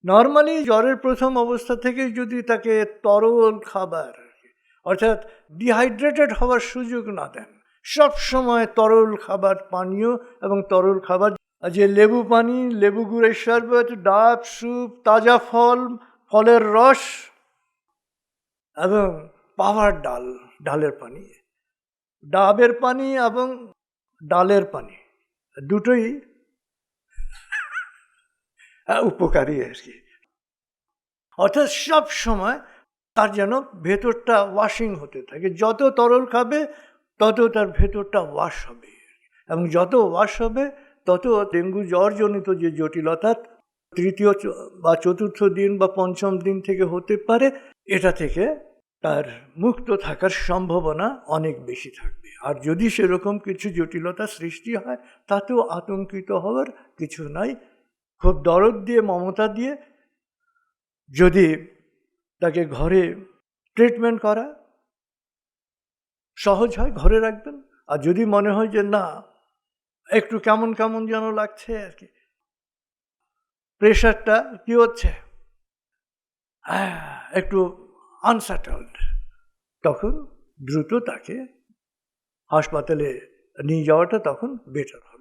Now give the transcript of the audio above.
Normally জ্বরের প্রথম অবস্থা থেকে যদি তাকে তরল খাবার, অর্থাৎ ডিহাইড্রেটেড হওয়ার সুযোগ না দেন, সব সময় তরল খাবার, পানীয় এবং তরল খাবার, যে লেবু পানি, লেবু গুড়ের শরবত, ডাব, স্যুপ, তাজা ফল, ফলের রস এবং পাহাড় ডাল, ডালের পানি, ডাবের পানি এবং ডালের পানি দুটোই উপকারী আর কি। অর্থাৎ সব সময় তার যেন ভেতরটা ওয়াশিং হতে থাকে, যত তরল খাবে তত তার ভেতরটা ওয়াশ হবে, এবং যত ওয়াশ হবে তত ডেঙ্গু জ্বরজনিত যে জটিলতা তৃতীয় বা চতুর্থ দিন বা পঞ্চম দিন থেকে হতে পারে, এটা থেকে তার মুক্ত থাকার সম্ভাবনা অনেক বেশি থাকবে। আর যদি সেরকম কিছু জটিলতা সৃষ্টি হয় তাতেও আতঙ্কিত হওয়ার কিছু নাই। খুব দরদ দিয়ে, মমতা দিয়ে যদি তাকে ঘরে ট্রিটমেন্ট করা সহজ হয়, ঘরে রাখবেন। আর যদি মনে হয় যে না, একটু কেমন কেমন যেন লাগছে আর কি, প্রেশারটা কি হচ্ছে, একটু আনসেটেলড, তখন দ্রুত তাকে হাসপাতালে নিয়ে যাওয়াটা তখন বেটার হয়।